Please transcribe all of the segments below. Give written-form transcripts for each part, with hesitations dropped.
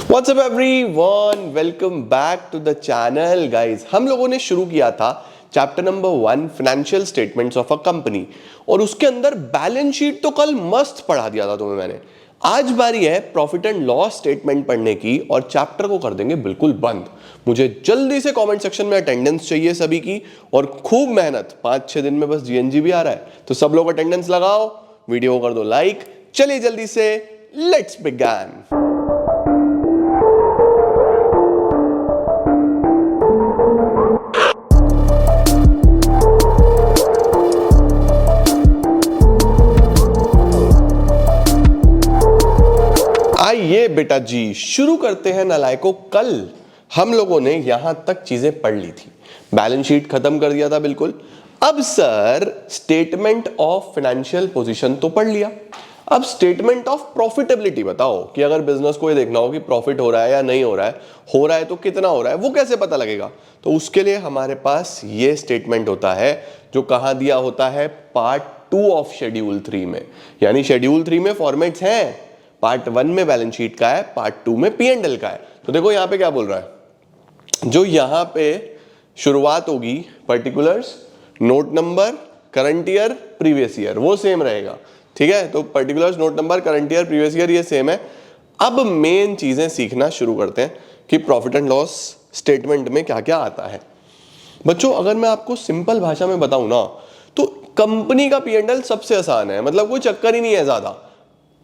WhatsApp everyone, welcome back to the channel guys. हम लोगों ने शुरू किया था chapter number 1 financial statements of a company और उसके अंदर बैलेंस शीट तो कल मस्त पढ़ा दिया था तुम्हें मैंने। आज बारी है प्रॉफिट एंड लॉस स्टेटमेंट पढ़ने की और चैप्टर को कर देंगे बिल्कुल बंद। मुझे जल्दी से कमेंट सेक्शन में अटेंडेंस चाहिए सभी की और खूब मेहनत। 5-6 दिन में बस जीएनजी भी आ रहा है तो सब लोग अटेंडेंस लगाओ, वीडियो को कर दो लाइक। चलिए जल्दी से लेट्स बिगिन। आइए बेटा जी शुरू करते हैं नालायकों। कल हम लोगों ने यहां तक चीजें पढ़ ली थी, बैलेंस शीट खत्म कर दिया था बिल्कुल। अब sir statement of financial position तो पढ़ लिया, अब स्टेटमेंट ऑफ प्रॉफिटेबिलिटी बताओ कि अगर बिजनेस को ये देखना हो कि प्रॉफिट हो रहा है या नहीं हो रहा है तो कितना हो रहा है, वो कैसे पता लगेगा। तो उसके लिए हमारे पास ये स्टेटमेंट होता है जो कहां दिया होता है, पार्ट 2 ऑफ शेड्यूल 3 में। यानी शेड्यूल 3 में फॉर्मेट्स हैं, पार्ट 1 में बैलेंस शीट का है, पार्ट 2 में P&L का है। तो देखो यहां पे क्या बोल रहा है, जो यहां पे शुरुआत होगी particulars, note number, current year, previous year वो सेम रहेगा, ठीक है। तो particulars, note number, current year, previous year ये सेम है। अब मेन चीजें सीखना शुरू करते हैं कि प्रॉफिट एंड लॉस स्टेटमेंट में क्या क्या आता है। बच्चों अगर मैं आपको सिंपल भाषा में बताऊं ना तो कंपनी का P&L सबसे आसान है, मतलब कोई चक्कर ही नहीं है ज्यादा।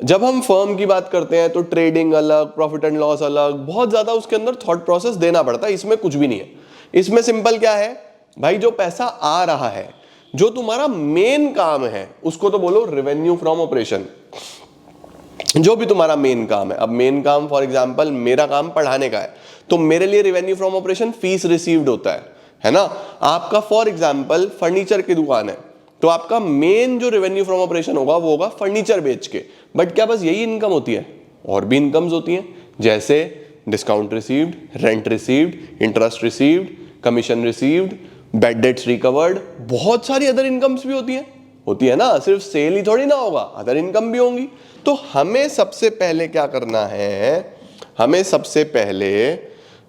जब हम फर्म की बात करते हैं तो ट्रेडिंग अलग, प्रॉफिट एंड लॉस अलग, बहुत ज्यादा उसके अंदर थॉट प्रोसेस देना पड़ता है। इसमें कुछ भी नहीं है, इसमें सिंपल क्या है भाई, जो पैसा आ रहा है, जो तुम्हारा मेन काम है उसको तो बोलो रेवेन्यू फ्रॉम ऑपरेशन। जो भी तुम्हारा मेन काम है, अब मेन काम फॉर एग्जांपल मेरा काम पढ़ाने का है तो मेरे लिए revenue from operation fees received होता है ना। आपका फॉर एग्जांपल फर्नीचर की दुकान है तो आपका मेन जो रेवेन्यू फ्रॉम ऑपरेशन होगा वो होगा फर्नीचर बेच के। बट क्या बस यही इनकम होती है? और भी इनकम्स होती हैं, जैसे discount received, rent received, interest received, commission received, bad debts recovered, बहुत सारी अदर इनकम्स भी होती है ना। सिर्फ सेल ही थोड़ी ना होगा, अदर इनकम भी होंगी। तो हमें सबसे पहले क्या करना है, हमें सबसे पहले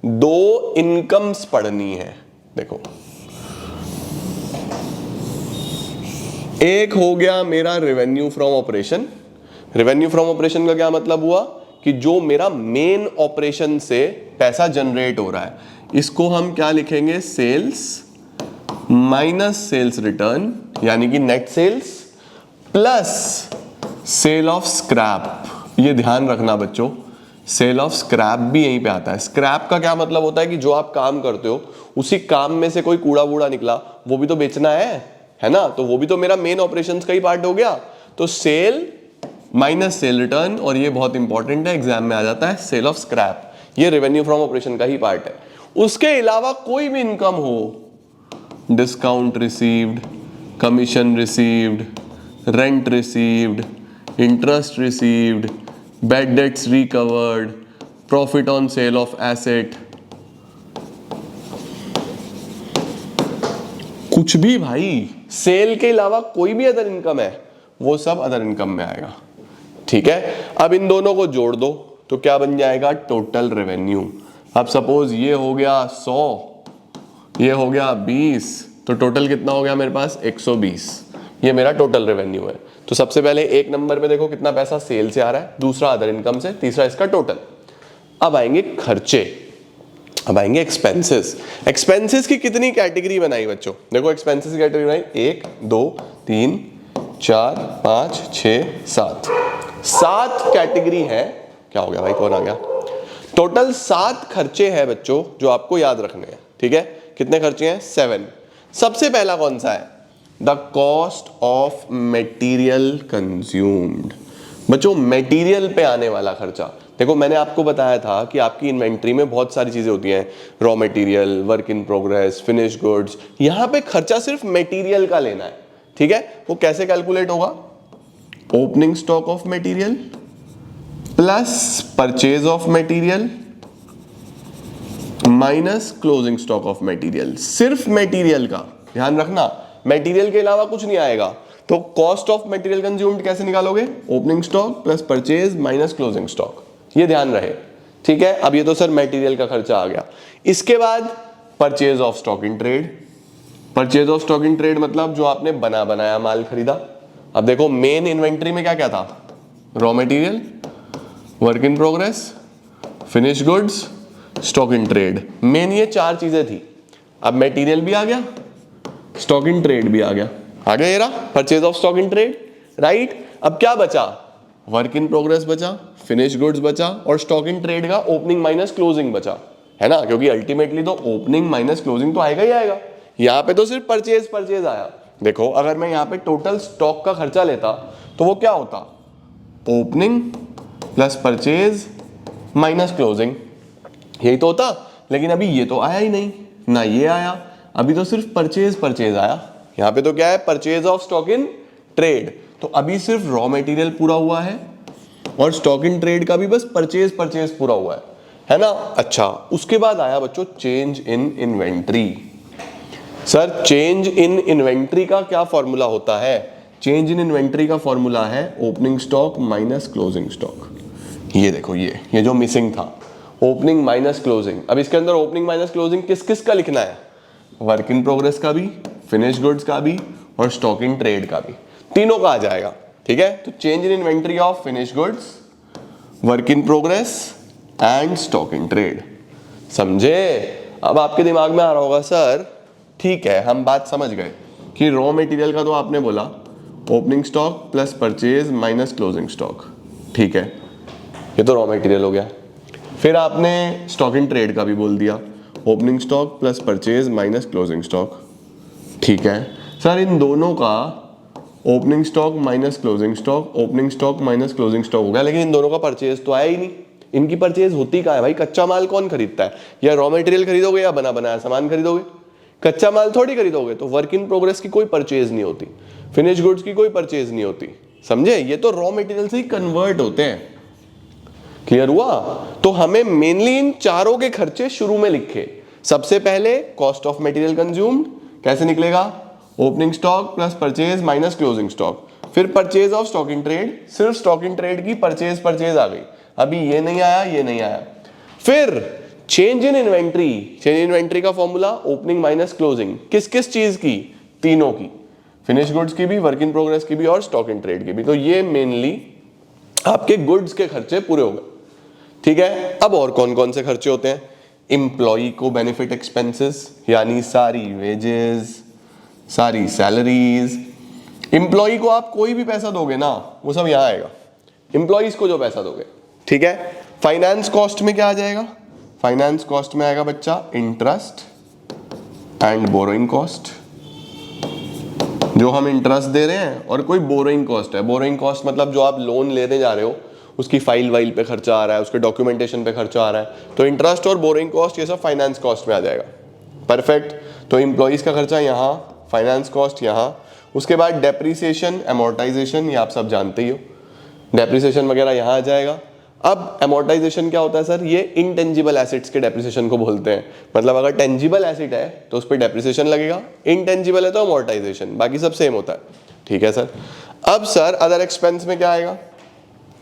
2 इनकम्स पढ़नी है। देखो एक हो गया मेरा revenue from operation. Revenue from operation का क्या मतलब हुआ कि जो मेरा मेन ऑपरेशन से पैसा जनरेट हो रहा है, इसको हम क्या लिखेंगे, सेल्स माइनस सेल्स रिटर्न, यानी कि net sales plus sale of scrap. ये ध्यान रखना बच्चों, सेल ऑफ स्क्रैप भी यहीं पे आता है। स्क्रैप का क्या मतलब होता है कि जो आप काम करते हो उसी काम में से कोई कूड़ा वूड़ा निकला वो भी तो बेचना है ना। तो वो भी तो मेरा मेन ऑपरेशंस का ही पार्ट हो गया। तो सेल माइनस सेल रिटर्न, और ये बहुत इंपॉर्टेंट है, एग्जाम में आ जाता है, सेल ऑफ स्क्रैप, ये रेवेन्यू फ्रॉम ऑपरेशन का ही पार्ट है। उसके अलावा कोई भी इनकम हो, discount received, commission received, rent received, interest received, bad debts recovered, profit on sale of asset, कुछ भी भाई, सेल के अलावा कोई भी अदर इनकम है वो सब अदर इनकम में आएगा, ठीक है। अब इन दोनों को जोड़ दो तो क्या बन जाएगा, टोटल रेवेन्यू। अब सपोज ये हो गया 100, ये हो गया 20, तो टोटल कितना हो गया मेरे पास, 120। ये मेरा टोटल रेवेन्यू है। तो सबसे पहले एक नंबर पे देखो कितना पैसा सेल से आ रहा है, दूसरा अदर इनकम से, तीसरा इसका टोटल। अब आएंगे खर्चे, अब आएंगे एक्सपेंसेस। एक्सपेंसेस की कितनी कैटेगरी बनाई बच्चों, देखो एक्सपेंसेस की कैटेगरी बनाई 1 2 3 4 5 6 7 कैटेगरी है। क्या हो गया भाई, कौन आ गया? टोटल 7 खर्चे हैं बच्चों जो आपको याद रखने हैं, ठीक है। कितने खर्चे हैं, 7। सबसे पहला कौन सा है, the cost of material consumed. बच्चों मटेरियल पे आने वाला खर्चा, देखो मैंने आपको बताया था कि आपकी इन्वेंट्री में बहुत सारी चीजें होती हैं, raw material, work in progress, finish goods. यहां पे खर्चा सिर्फ मटेरियल का लेना है, ठीक है। वो कैसे कैलकुलेट होगा, opening stock of material plus purchase of material minus closing stock of material. सिर्फ मटेरियल का ध्यान रखना, मटेरियल के अलावा कुछ नहीं आएगा। तो कॉस्ट ऑफ मटेरियल कंज्यूम्ड कैसे निकालोगे, opening stock plus purchase minus closing stock, ये ध्यान रहे, ठीक है, अब ये तो सर मटेरियल का खर्चा आ गया। इसके बाद purchase of stock in trade. Purchase of stock in trade मतलब जो आपने बना बनाया माल खरीदा। अब देखो मेन इन्वेंट्री में क्या क्या था, raw material, work in progress, finish goods, stock in trade. Main ये चार चीजें थी। अब मटेरियल भी आ गया, स्टॉक इन ट्रेड भी आ गया ये रहा purchase of stock in trade, right. अब क्या बचा, वर्क इन प्रोग्रेस बचा, फिनिश गुड्स बचा और स्टॉक इन ट्रेड का ओपनिंग माइनस क्लोजिंग बचा, है ना, क्योंकि अल्टीमेटली तो ओपनिंग माइनस क्लोजिंग तो आएगा ही आएगा। यहाँ पे तो सिर्फ परचेज आया। देखो अगर मैं यहाँ पे टोटल स्टॉक का खर्चा लेता तो वो क्या होता, opening plus purchase minus closing, यही तो होता। लेकिन अभी ये तो आया ही नहीं, ना ये आया, अभी तो सिर्फ परचेज आया। यहाँ पे तो क्या है, purchase of stock in trade, तो अभी सिर्फ रॉ मटेरियल पूरा हुआ है और स्टॉक इन ट्रेड का भी बस परचेज पूरा हुआ है ना। अच्छा, उसके बाद आया बच्चों change in inventory. Sir change in inventory का क्या फॉर्मूला होता है, चेंज इन इन्वेंट्री का फॉर्मूला है opening stock minus closing stock. ये देखो ये जो मिसिंग था, ओपनिंग माइनस क्लोजिंग। अब इसके अंदर ओपनिंग माइनस क्लोजिंग किस किस का लिखना है, वर्क इन प्रोग्रेस का भी, फिनिश गुड्स का भी और स्टॉक इन ट्रेड का भी, तीनों का आ जाएगा। ठीक है, तो change in inventory of finish goods, work in progress and stock in trade. समझे। अब आपके दिमाग में आ रहा होगा सर ठीक है हम बात समझ गए कि रॉ मटेरियल का तो आपने बोला opening stock plus purchase minus closing stock, ठीक है, ये तो रॉ मटेरियल हो गया। फिर आपने स्टॉक इन ट्रेड का भी बोल दिया, opening stock plus purchase minus closing stock, ठीक है। सर इन दोनों का opening stock minus closing stock, opening stock minus closing stock हो गया, लेकिन इन दोनों का परचेज तो आया ही नहीं। इनकी परचेज होती कहाँ है भाई, कच्चा माल कौन खरीदता है, या रॉ मटेरियल खरीदोगे या बना बनाया सामान खरीदोगे, कच्चा माल थोड़ी खरीदोगे। तो वर्क इन प्रोग्रेस की कोई परचेज नहीं होती, फिनिश गुड्स की कोई परचेज नहीं होती, समझे। ये तो रॉ मटेरियल से ही कन्वर्ट होते हैं। क्लियर हुआ। तो हमें मेनली इन चारों के खर्चे शुरू में लिखे। सबसे पहले कॉस्ट ऑफ मटेरियल कंज्यूम्ड, कैसे निकलेगा, opening stock plus purchase minus closing stock. फिर purchase of stock in trade, सिर्फ स्टॉक इन ट्रेड की परचेज आ गई, अभी ये नहीं आया। फिर change in inventory, change in inventory का फॉर्मूला ओपनिंग माइनस क्लोजिंग, किस किस चीज की, तीनों की, फिनिश गुड्स की भी, वर्क इन प्रोग्रेस की भी और स्टॉक इन ट्रेड की भी। तो ये मेनली आपके गुड्स के खर्चे पूरे हो गए। ठीक है, अब और कौन कौन से खर्चे होते हैं, एम्प्लॉई को बेनिफिट एक्सपेंसेस, यानी सारी वेजेस, सारी सैलरीज। एम्प्लॉई को आप कोई भी पैसा दोगे ना वो सब यहां आएगा, एम्प्लॉइज को जो पैसा दोगे, ठीक है। फाइनेंस कॉस्ट में क्या आ जाएगा, फाइनेंस कॉस्ट में आएगा बच्चा इंटरेस्ट एंड बोरोइंग कॉस्ट, जो हम इंटरेस्ट दे रहे हैं, और कोई बोरोइंग कॉस्ट है। बोरोइंग कॉस्ट मतलब जो आप लोन लेने जा रहे हो उसकी फाइल वाइल पे खर्चा आ रहा है, उसके डॉक्यूमेंटेशन पे खर्चा आ रहा है, तो इंटरेस्ट और बोरोइंग कॉस्ट ये सब फाइनेंस कॉस्ट में आ जाएगा। परफेक्ट। तो एम्प्लॉइज का खर्चा यहाँ, फाइनेंस कॉस्ट यहाँ। उसके बाद डेप्रीसिएशन एमोर्टाइजेशन, ये आप सब जानते ही हो, डेप्रीसिएशन वगैरह यहाँ आ जाएगा। अब एमोर्टाइजेशन क्या होता है सर, ये इनटेंजिबल एसेट्स के डेप्रीसिएशन को बोलते हैं। मतलब अगर टेंजिबल एसेट है तो उस पर डेप्रीसिएशन लगेगा, इनटेंजिबल है तो अमोर्टाइजेशन, बाकी सब सेम होता है। ठीक है सर। अब सर अदर एक्सपेंस में क्या आएगा,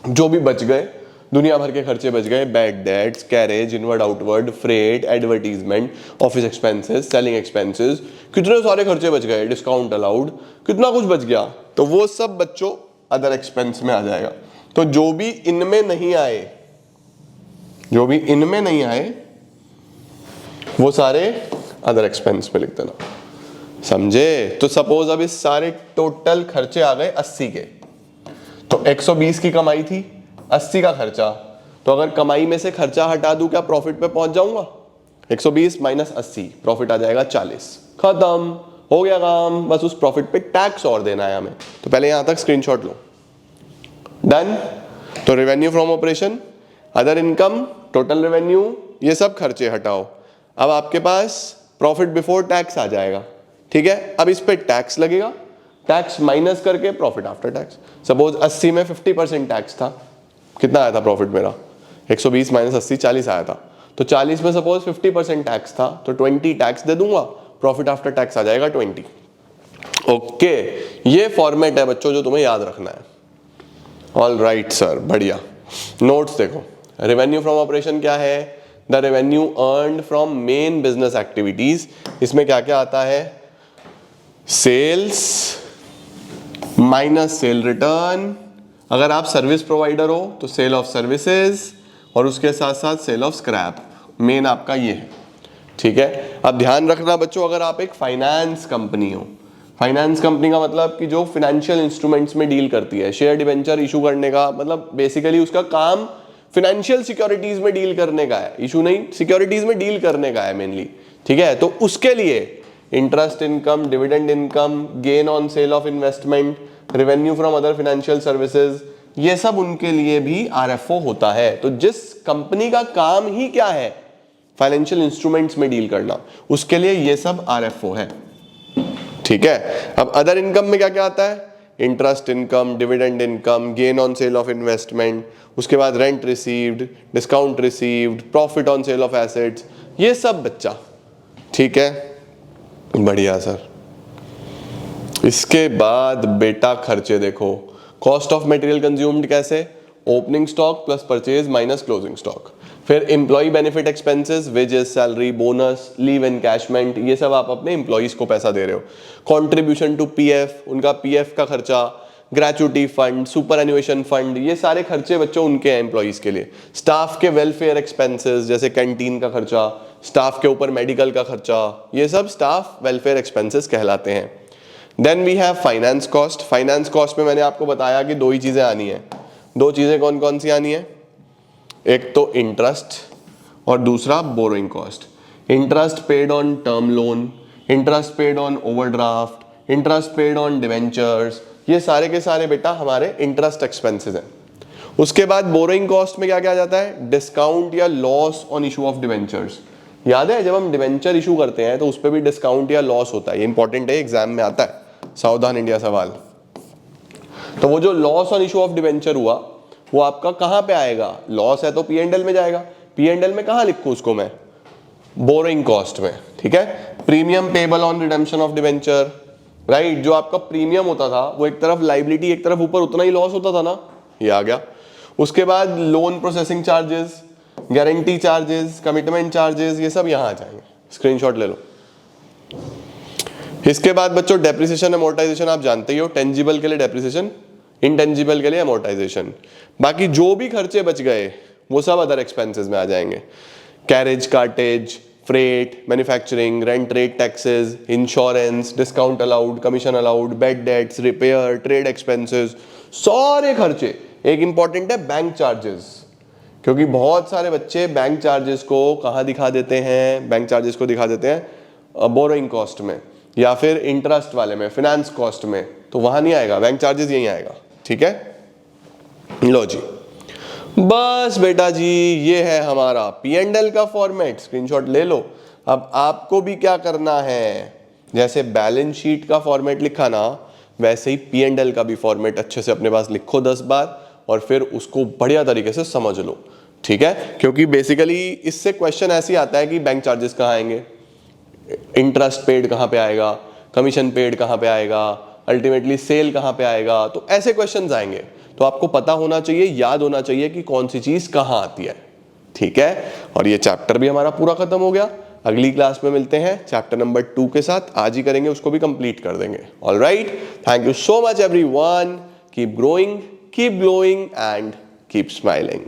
जो भी बच गए, दुनिया भर के खर्चे बच गए, bad debts, carriage, inward outward, freight, advertisement, office expenses, selling expenses, कितने सारे खर्चे बच गए, डिस्काउंट अलाउड, कितना कुछ बच गया, तो वो सब बच्चों अदर एक्सपेंस में आ जाएगा। तो जो भी इनमें नहीं आए वो सारे अदर एक्सपेंस में लिख देना, समझे। तो सपोज अब इस सारे टोटल खर्चे आ गए 80 के, तो 120 की कमाई थी, 80 का खर्चा, तो अगर कमाई में से खर्चा हटा दूं क्या प्रॉफिट पे पहुंच जाऊंगा, 120 माइनस 80, प्रॉफिट आ जाएगा 40, खत्म हो गया काम। बस उस प्रॉफिट पे टैक्स और देना है हमें। तो पहले यहां तक स्क्रीनशॉट लो, डन। तो revenue from operation, other income, total revenue, ये सब खर्चे हटाओ। अब आपके पास प्रॉफिट बिफोर टैक्स आ जाएगा, ठीक है। अब इस पे टैक्स लगेगा, टैक्स माइनस करके प्रॉफिट आफ्टर टैक्स। सपोज 80 में 50% टैक्स था, कितना आया था प्रॉफिट मेरा, 120 माइनस 80, 40 आया था। तो 40 में सपोज 50% टैक्स था, तो 20 टैक्स दे दूंगा, प्रॉफिट आफ्टर टैक्स आ जाएगा 20। ओके, ये फॉर्मेट है बच्चों जो तुम्हें याद रखना है। ऑल राइट सर, बढ़िया। नोट्स देखो, रेवेन्यू फ्रॉम ऑपरेशन क्या है? The revenue earned from main business activities. इसमें क्या क्या आता है? सेल्स माइनस सेल रिटर्न, अगर आप सर्विस प्रोवाइडर हो तो सेल ऑफ सर्विसेज, और उसके साथ साथ सेल ऑफ स्क्रैप, मेन आपका ये है। ठीक है, अब ध्यान रखना बच्चों, अगर आप एक फाइनेंस कंपनी हो, फाइनेंस कंपनी का मतलब कि जो फाइनेंशियल इंस्ट्रूमेंट्स में डील करती है, शेयर डिवेंचर इशू करने का मतलब बेसिकली उसका काम फाइनेंशियल सिक्योरिटीज में डील करने का है, इशू नहीं, सिक्योरिटीज में डील करने का है मेनली। ठीक है, तो उसके लिए interest income, dividend income, gain on sale of investment, revenue from other financial services, ये सब उनके लिए भी आरएफओ होता है। तो जिस कंपनी का काम ही क्या है, फाइनेंशियल इंस्ट्रूमेंट्स में डील करना, उसके लिए ये सब आरएफओ है। ठीक है, अब अदर इनकम में क्या क्या आता है? Interest income, dividend income, gain on sale of investment, उसके बाद rent received, discount received, profit on sale of assets, ये सब बच्चा। ठीक है, बढ़िया सर। इसके बाद बेटा खर्चे देखो, कॉस्ट ऑफ मटेरियल कंज्यूम्ड कैसे? Opening stock plus purchase minus closing stock. फिर employ benefit expenses, wages, salary, bonus, leave encashment, ये सब आप अपने एम्प्लॉइज को पैसा दे रहे हो। कंट्रीब्यूशन टू पीएफ, उनका पीएफ का खर्चा, ग्रेचुटी फंड, सुपर एनुएशन फंड, ये सारे खर्चे बच्चों उनके हैं एम्प्लॉइज के लिए। स्टाफ के वेलफेयर एक्सपेंसेस जैसे कैंटीन का खर्चा, स्टाफ के ऊपर मेडिकल का खर्चा, ये सब स्टाफ वेलफेयर एक्सपेंसेस कहलाते हैं। Then we have finance cost. Finance cost में मैंने आपको बताया कि दो ही चीजें आनी है। दो चीजें कौन कौन सी आनी है? एक तो इंटरेस्ट और दूसरा borrowing cost. Interest paid on term loan, interest paid on overdraft, interest paid on debentures, ये सारे के सारे बेटा हमारे इंटरेस्ट एक्सपेंसेस हैं। उसके बाद बोरोइंग कॉस्ट में क्या क्या जाता है? डिस्काउंट या loss on issue of debentures. याद है जब हम डिवेंचर इशू करते हैं तो उस पर भी डिस्काउंट या लॉस होता है, ये इंपॉर्टेंट है, एग्जाम में आता है, सावधान इंडिया सवाल। तो वो जो loss on issue of debenture हुआ वो आपका कहां पे आएगा? लॉस है तो P&L में जाएगा। P&L में कहां लिखूं उसको मैं? बोरोइंग कॉस्ट में। ठीक है, premium payable on redemption of debenture, right, जो आपका प्रीमियम होता था वो एक तरफ लाइबिलिटी एक तरफ ऊपर, उतना ही लॉस होता था ना, ये आ गया। उसके बाद loan processing charges, guarantee charges, commitment charges, ये सब यहां आ जाएंगे, स्क्रीनशॉट ले लो। इसके बाद बच्चों डेप्रिसिएशन अमोर्टाइजेशन आप जानते ही हो, टेंजिबल के लिए डेप्रिसिएशन, इंटेंजिबल के लिए अमोर्टाइजेशन। बाकी जो भी खर्चे बच गए वो सब अदर एक्सपेंसेस में आ जाएंगे। Carriage, cartage, freight, manufacturing, rent, rate, taxes, insurance, discount allowed, commission allowed, bad debts, repair, trade expenses, सारे खर्चे। एक इंपॉर्टेंट है बैंक चार्जेस, क्योंकि बहुत सारे बच्चे बैंक चार्जेस को कहाँ दिखा देते हैं? बैंक चार्जेस को दिखा देते हैं बोरोइंग कॉस्ट में या फिर इंटरेस्ट वाले में, फाइनेंस कॉस्ट में, तो वहां नहीं आएगा, बैंक चार्जेस यहीं आएगा। ठीक है, लो जी, बस बेटा जी ये है हमारा P&L का फॉर्मेट, स्क्रीनशॉट ले लो। अब आपको भी क्या करना है, जैसे बैलेंस शीट का फॉर्मेट लिखा ना, वैसे ही P&L का भी फॉर्मेट अच्छे से अपने पास लिखो 10 बार और फिर उसको बढ़िया तरीके से समझ लो। ठीक है, क्योंकि बेसिकली इससे क्वेश्चन ऐसे आता है कि बैंक चार्जेस कहाँ आएंगे, इंटरेस्ट पेड कहाँ पे आएगा, कमीशन पेड कहाँ पे आएगा, अल्टीमेटली सेल कहाँ पे आएगा, तो ऐसे क्वेश्चंस आएंगे। तो आपको पता होना चाहिए, याद होना चाहिए कि कौन सी चीज कहाँ आती है। ठीक है, और ये चैप्टर भी हमारा पूरा खत्म हो गया। अगली क्लास में मिलते हैं चैप्टर नंबर 2 के साथ, आज ही करेंगे, उसको भी कंप्लीट कर देंगे। Alright, thank you so much everyone, keep growing, keep glowing and keep smiling.